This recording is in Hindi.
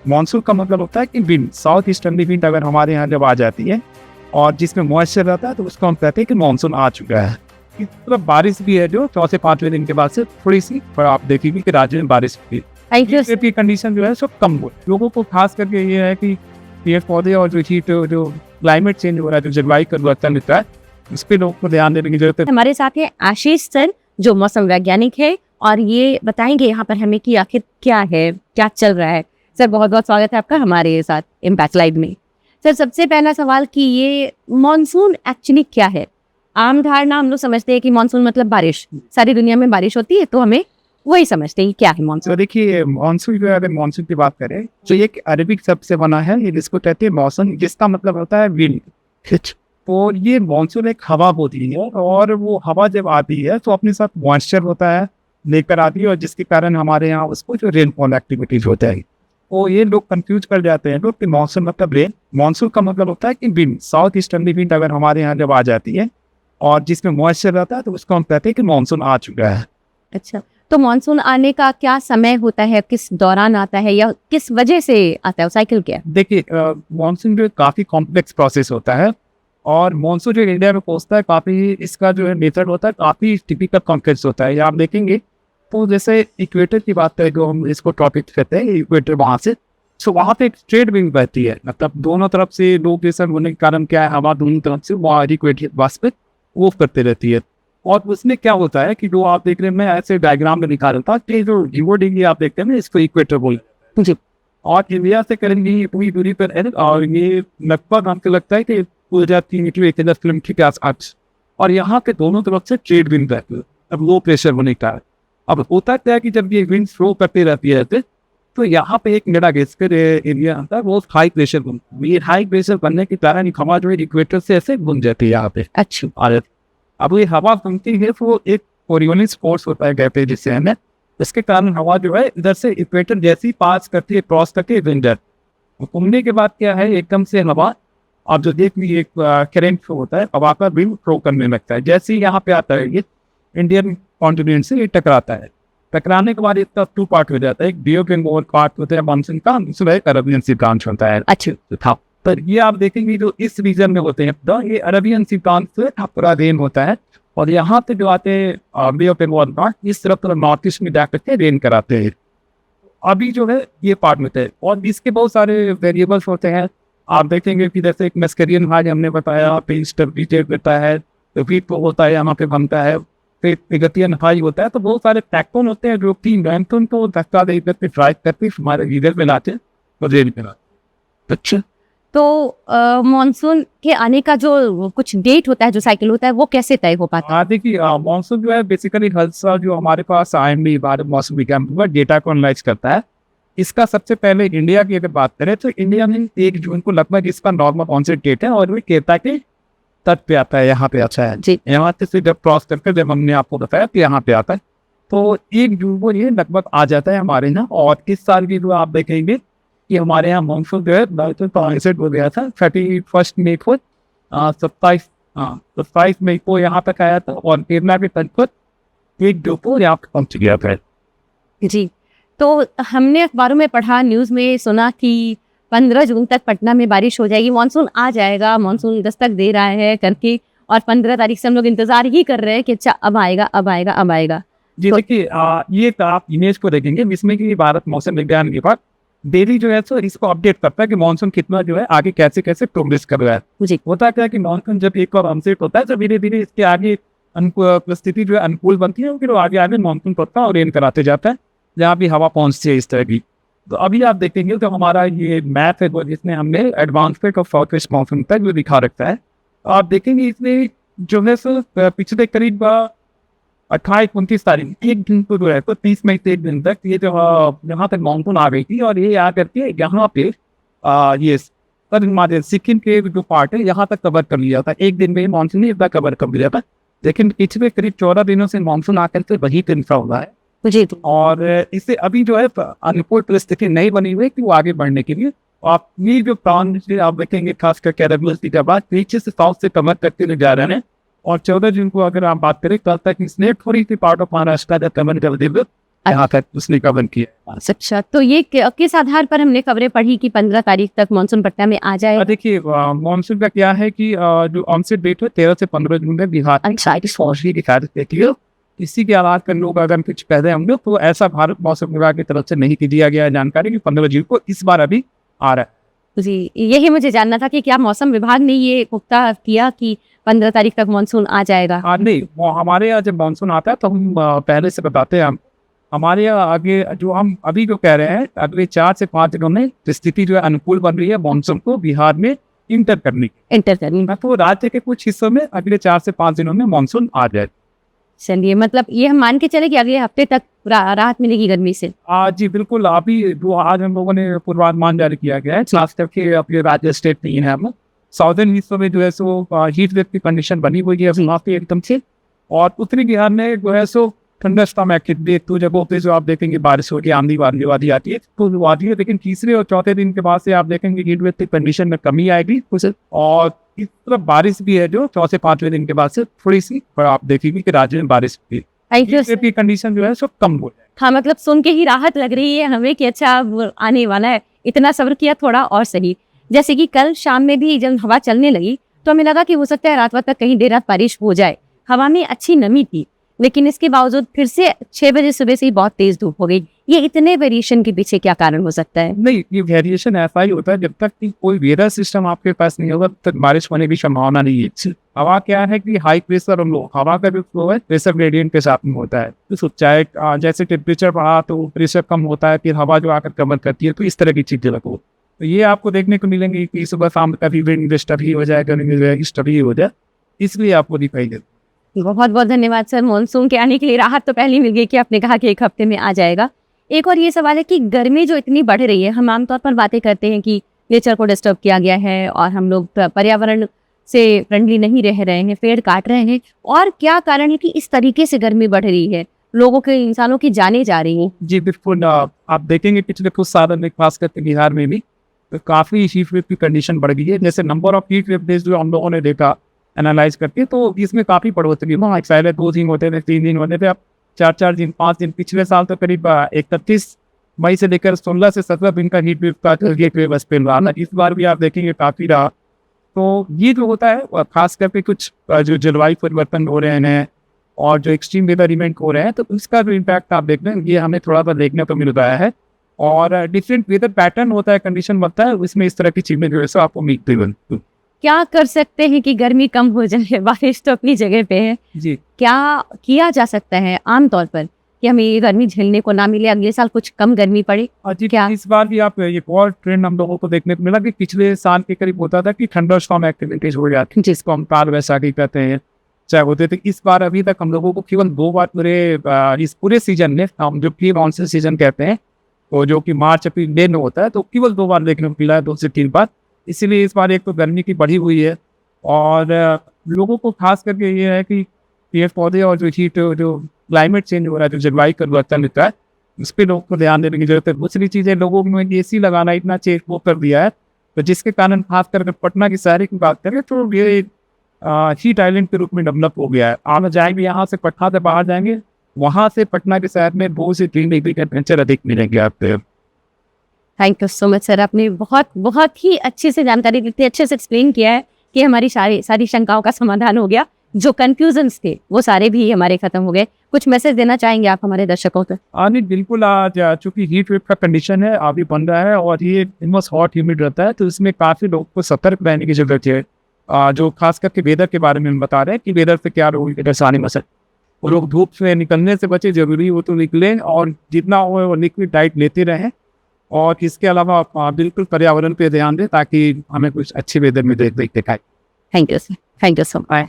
मानसून का मतलब होता है कि विंड, साउथ ईस्टर्नली विंड अगर हमारे यहाँ जब आ जाती है और जिसमें मॉइस्चर रहता है तो उसको हम कहते हैं कि मानसून आ चुका है। इस तरह बारिश भी है जो 4 से 5वें दिन के बाद से थोड़ी सी, पर आप देखेंगे कि राज्य में बारिश हुई। की कंडीशन जो है सब कम हो, लोगों को खास करके ये है कि पेड़ पौधे और जो हीट, जो क्लाइमेट चेंज हो रहा है, जो जलवायु परिवर्तन होता है, इस पे लोगों को ध्यान देने की जरूरत है। हमारे साथ है आशीष सर, जो मौसम वैज्ञानिक है, और ये बताएंगे यहाँ पर हमें कि आखिर क्या है, क्या चल रहा है। सर बहुत बहुत स्वागत है आपका हमारे साथ इम्पैक्ट लाइव में। सर सबसे पहला सवाल कि ये मानसून एक्चुअली क्या है? आम धारणा हम लोग समझते हैं कि मानसून मतलब बारिश, सारी दुनिया में बारिश होती है तो हमें वही समझते हैं क्या है मानसून। तो देखिए, मानसून जो है, अगर मानसून की बात करें तो ये एक अरबिक शब्द से बना है, जिसको कहते हैं मौसम, जिसका मतलब होता है विंड। तो ये मानसून एक हवा होती है और वो हवा जब आती है तो अपने साथ मॉइस्चर होता है लेकर आती है, और जिसके कारण हमारे यहाँ उसको जो रेनफॉल एक्टिविटीज होता है, तो ये लोग कंफ्यूज कर जाते हैं लोग कि मानसून मतलब रेन। मानसून का मतलब होता है कि विंड, साउथ ईस्टर्नली विंड अगर हमारे यहाँ जब आ जाती है और जिसमें मॉइस्चर रहता है तो उसको हम कहते हैं कि मानसून आ चुका है। अच्छा, तो मानसून आने का क्या समय होता है, किस दौरान आता है या किस वजह से आता है, साइकिल क्या है? देखिए, मानसून जो काफी कॉम्प्लेक्स प्रोसेस होता है, और मानसून जो इंडिया में पहुंचता है काफी, इसका जो है मेथड होता है काफी टिपिकल कॉम्प्लेक्स होता है। ये आप देखेंगे तो जैसे इक्वेटर की बात करें, जो हम इसको टॉपिक कहते हैं इक्वेटर, वहां से तो वहां पे एक स्ट्रेट विंड बहती है, मतलब दोनों तरफ से लो प्रेशर होने के कारण क्या है, हवा दोनों तरफ से वहाँ इक्वेटर वास्ते मूव करते रहती है। और उसमें क्या होता है कि जो आप देख रहे हैं, मैं ऐसे डायग्राम में दिखा रहा था कि जो जीरो डिग्री आप देखते हैं ना, इसको इक्वेटर बोलते हैं, और इंडिया से करेंगे पूरी दूरी पर है, और ये लगभग हमको लगता है कि 2003 किलोमीटर के आसपास, और यहाँ के दोनों तरफ से ट्रेड विंड रहती है, अब लो प्रेशर होने का है। अब होता क्या है कि जब ये विंड फ्लो करती रहती है तो यहाँ पे एक मेडागास्कर एरिया आता है, वो हाई प्रेशर बनता है। ये हाई प्रेशर बनने के कारण हवा जो है इक्वेटर से ऐसे घूम जाती है यहाँ पे। अच्छा, और अब ये हवा घूमती है तो एक कोरियोनिक्स फोर्स होता है कहते हैं जिससे हमें, इसके कारण हवा जो है इधर से इक्वेटर जैसी पास करती है, क्रॉस करके विंडर घूमने के बाद क्या है, एकदम से हवा, आप जो देख लीजिए एक करेंट फ्लो होता है, हवा का विंड फ्लो करने लगता है। जैसे ही यहाँ पे आता है ये इंडियन कॉन्टिनेंट से ये टकराता है, टकराने के बाद इसका 2 पार्ट हो जाता है, एक बियो बेंगोल पार्ट होता है मानसून का, दूसरा एक अरबियन सी ब्रांच होता है। अच्छा, तो ये आप देखेंगे जो इस रीजन में होते हैं तो ये अरबियन सी ब्रांच से पूरा रेन होता है, और यहाँ पे जो आते हैं बे ऑफ बंगाल पार्ट, इस तरफ नॉर्थ ईस्ट में जाकर के रेन कराते हैं। अभी जो है ये पार्ट में थे, और इसके बहुत सारे वेरिएबल्स होते हैं। आप देखेंगे कि जैसे एक मेस्करियन भाग हमने बताया, फिर स्टेबिलिटी होता है, तो वीट होता है यहाँ पे बनता है, फिर विगतियन हाई होता है। तो बहुत सारे टेक्टोन होते हैं जो कि मैंथन को धक्का देकर के ड्राइव करके हमारे रीडर में लाते हैं और रेल में लाते। अच्छा, तो मानसून के आने का जो कुछ डेट होता है, जो साइकिल होता है, वो कैसे तय हो पाता है? देखिए, मानसून जो है बेसिकली हर साल जो हमारे पास IMD, भारत मौसम विज्ञान विभाग, डेटा को एनालाइज करता है। इसका सबसे पहले इंडिया की अगर बात करें तो इंडिया में 1 जून को लगभग इसका नॉर्मल ऑनसेट डेट है, और वो केरला के तट पे आता है, यहाँ पे अच्छा है, यहाँ से जब क्रॉस करके जब हमने आपको बताया कि यहाँ पे आता है, तो 1 जून को ये लगभग आ जाता है हमारे यहाँ। और इस साल की जो आप देखेंगे कि हमारे यहाँ मानसून जो है ऑनसेट हो गया था 31 मई को, 27 मई को यहाँ तक आया था, और केरला के तट पर 1 जून को यहाँ पे पहुंच गया था। जी, तो हमने अखबारों में पढ़ा, न्यूज़ में सुना कि 15 जून तक पटना में बारिश हो जाएगी, मानसून आ जाएगा, मानसून दस्तक दे रहा है करके, और 15 तारीख से हम लोग इंतजार ही कर रहे हैं कि अच्छा अब आएगा, अब आएगा, अब आएगा। जी, देखिए, ये आप इमेज को देखेंगे जिसमें कि भारत मौसम विज्ञान विभाग डेली जो है सो इसको अपडेट करता है कि मानसून कितना जो है आगे कैसे कैसे प्रोग्रेस कर रहा है। जी, होता क्या है कि मानसून जब एक बार अनसेट होता है तो धीरे धीरे इसके आगे परिस्थिति जो है अनुकूल बनती है, फिर आगे आगे मानसून पड़ता है और रेन कराते जाता है जहाँ भी हवा पहुंचती है इस तरह की। तो अभी आप देखेंगे तो हमारा ये मैप है जिसमें हमने advancement of south west monsoon तक जो दिखा रखता है। आप देखेंगे इसमें जो है सो पिछले करीब 28-29 तारीख, 1 दिन को जो है तो 30 मई से 1 दिन तक ये जो यहाँ तक मानसून आ गई थी, और ये आ करके यहाँ पे ये हमारे सिक्किम के जो पार्ट है यहाँ तक कवर कर लिया था। 1 दिन में मानसून ने इतना कवर कर लिया था, लेकिन पिछले करीब 14 दिनों से मानसून आकर के वही तिनसा हो रहा है। जी, और इससे अभी जो है अनुकूल परिस्थिति नहीं बनी हुई कि वो आगे बढ़ने के लिए। आप ये जो प्लान आप देखेंगे खासकर कैरेबिलिटी के बाद नीचे से साउथ से कवर करते जा रहे हैं, और 14 जून को अगर आप बात करें कल तक इसने थोड़ी सी पार्ट ऑफ महाराष्ट्र का कवर कर दी। यहाँ तक उसने कवर किया। अच्छा, तो ये किस आधार पर हमने खबरें पढ़ी कि 15 तारीख तक मानसून पटना में आ जाए? देखिए मानसून का क्या है कि जो ऑनसेट डेट है 13 से 15 जून में बिहार की इसी के आधार पर लोग अगर कुछ कह रहे होंगे तो ऐसा भारत मौसम विभाग की तरफ से नहीं दिया गया है जानकारी कि 15 जून को इस बार अभी आ रहा है। जी, यही मुझे जानना था कि क्या मौसम विभाग ने ये पुख्ता किया कि 15 तारीख तक मानसून आ जाएगा? नहीं, वो हमारे यहाँ जब मानसून आता है तो हम पहले से बताते हैं। हमारे यहाँ आगे जो हम अभी जो कह रहे हैं अगले 4 से 5 दिनों में स्थिति जो है अनुकूल बन रही है मानसून को बिहार में इंटर करने की। तो राज्य के कुछ हिस्सों में अगले 4 से 5 दिनों में मानसून आ जाए। चलिए, मतलब ये हम मान के चले कि अगले हफ्ते तक राहत मिलेगी गर्मी से? जी बिल्कुल। अभी जो आज हम लोगों ने पूर्वानुमान जारी किया गया है खास करके अपने राज्य स्टेट में है हम साउदर्न हिस्सों में जो है सो हीट वेव की कंडीशन बनी हुई है वहाँ पे एकदम से, और उत्तरी बिहार में जो है सो ठंडस्टॉर्म एक्टिविटी एक दो जगहों पे जो आप देखेंगे बारिश होगी, आंधी वादी आती है तो वो आती है, लेकिन तीसरे और चौथे दिन के बाद से आप देखेंगे हीट वेव की कंडीशन में कमी आएगी और इस तरफ बारिश भी है जो चौथे 5वें दिन के बाद से थोड़ी सी आप देखेंगे कि राज्य में बारिश की कंडीशन जो है सो कम हो जाए। हाँ, मतलब सुन के ही राहत लग रही है हमें कि अच्छा वो आने वाला है। इतना सब्र किया थोड़ा और सही। जैसे कि कल शाम में भी जब हवा चलने लगी तो हमें लगा कि हो सकता है रात तक कहीं देर रात बारिश हो जाए। हवा में अच्छी नमी थी, लेकिन इसके बावजूद फिर से 6 बजे सुबह से ही बहुत तेज धूप हो गई। ये इतने वेरिएशन के पीछे क्या कारण हो सकता है? नहीं, ये वेरिएशन ऐसा ही होता है जब तक कि कोई वेदर सिस्टम आपके पास नहीं होगा तब तक बारिश होने की संभावना नहीं है। हवा क्या है कि हाई प्रेशर और लो हवा का जो फ्लो है प्रेशर ग्रेडियंट के साथ में होता है। तो चाहे जैसे टेम्परेचर बढ़ा तो प्रेशर कम होता है, फिर हवा जो आकर कवर करती है, तो इस तरह की चीजें लगो तो ये आपको देखने को मिलेंगे कि सुबह शाम कभी विंड स्टडी हो जाए, कभी स्टडी हो जाए, इसलिए आपको दिखाई देता। बहुत बहुत धन्यवाद सर। मानसून के आने के लिए राहत तो पहले ही मिल गई कि आपने कहा कि 1 हफ्ते में आ जाएगा। एक और ये सवाल है कि गर्मी जो इतनी बढ़ रही है, हम आमतौर पर बातें करते हैं कि नेचर को डिस्टर्ब किया गया है और हम लोग पर्यावरण से फ्रेंडली नहीं रह रहे हैं, पेड़ काट रहे हैं, और क्या कारण है कि इस तरीके से गर्मी बढ़ रही है, लोगों के इंसानों की जानें जा रही हैं? जी बिल्कुल। आप देखेंगे पिछले कुछ सालों में खास करके बिहार में भी तो काफी हीट वेव की कंडीशन बढ़ गई है। जैसे number of heat wave days जो हम लोगों ने देखा एनालाइज करके तो इसमें काफी बढ़ोतरी हुई। पहले 2 दिन होते थे, 3 दिन होते थे, अब 4 दिन 5 दिन। पिछले साल तो करीब 31 मई से लेकर 16 से 17 दिन का हीट वेव का स्पेल रहा था। इस बार भी आप देखेंगे काफी रहा। तो ये जो होता है खास करके कुछ जो जलवायु परिवर्तन हो रहे हैं और जो एक्सट्रीम वेदर इवेंट हो रहे हैं तो उसका जो इम्पैक्ट आप देख रहे हैं ये हमें थोड़ा सा देखने को मिल रहा है, और डिफरेंट वेदर पैटर्न होता है, कंडीशन बनता है, उसमें इस तरह की चीजें जो है सो आपको मिलती है। क्या कर सकते हैं कि गर्मी कम हो जाए? बारिश तो अपनी जगह पे है जी, क्या किया जा सकता है आमतौर पर कि हमें ये गर्मी झेलने को ना मिले, अगले साल कुछ कम गर्मी पड़े? जी क्या इस बार भी आप एक और ट्रेंड हम लोगों को देखने को मिला कि पिछले साल के करीब होता था कि थंडरस्टॉर्म एक्टिविटीज हो जाती जिसको हम काल वैसाखी कहते हैं, चाहे होते थे। इस बार अभी तक हम लोगों को केवल 2 बार इस पूरे सीजन में, हम जो प्री मानसून सीजन कहते हैं तो जो कि मार्च अप्रैल मई में होता है, तो केवल 2 बार देखने को मिला है, 2 से 3 बार। इसीलिए इस बार एक तो गर्मी की बढ़ी हुई है, और लोगों को खास करके ये है कि पेड़ पौधे और जो हीट जो क्लाइमेट चेंज हो रहा है, जो जलवायु परिवर्तन होता है, उस पर लोगों को ध्यान देने की जरूरत है। दूसरी चीज़ें लोगों में AC लगाना इतना चेंज वो कर दिया है, तो जिसके कारण खास करके पटना की शहर की बात करें तो ये हीट आइलैंड के रूप में डेवलप हो गया है। आप जाएंगे यहाँ से पटना से बाहर जाएंगे, वहाँ से पटना के शहर में 2 से 3 डिग्री टेम्परेचर अधिक मिलेंगे आपको। Thank you so much sir, आपने बहुत ही अच्छे से जानकारी दी, अच्छे से एक्सप्लेन किया है कि हमारी सारी शंकाओं का समाधान हो गया। जो कंफ्यूजन्स थे वो सारे भी हमारे खत्म हो गए। कुछ मैसेज देना चाहेंगे आप हमारे दर्शकों को? नहीं बिल्कुल। आज चूंकि हीट वेव का कंडीशन है अभी बन रहा है और ये इनमस हॉट ह्यूमिड रहता है, तो इसमें काफ़ी लोगों को सतर्क रहने की जरूरत है। जो खास करके वेदर के बारे में हम बता रहे हैं कि वेदर से क्या लोग परेशानी मसल, वो लोग धूप से निकलने से बचे, जरूरी हो तो निकलें, और जितना हो वो लिक्विड डाइट लेते रहें, और इसके अलावा बिल्कुल पर्यावरण पे ध्यान दें ताकि हमें कुछ अच्छे वेदर में देख दिखाए। Thank you sir, thank you so much.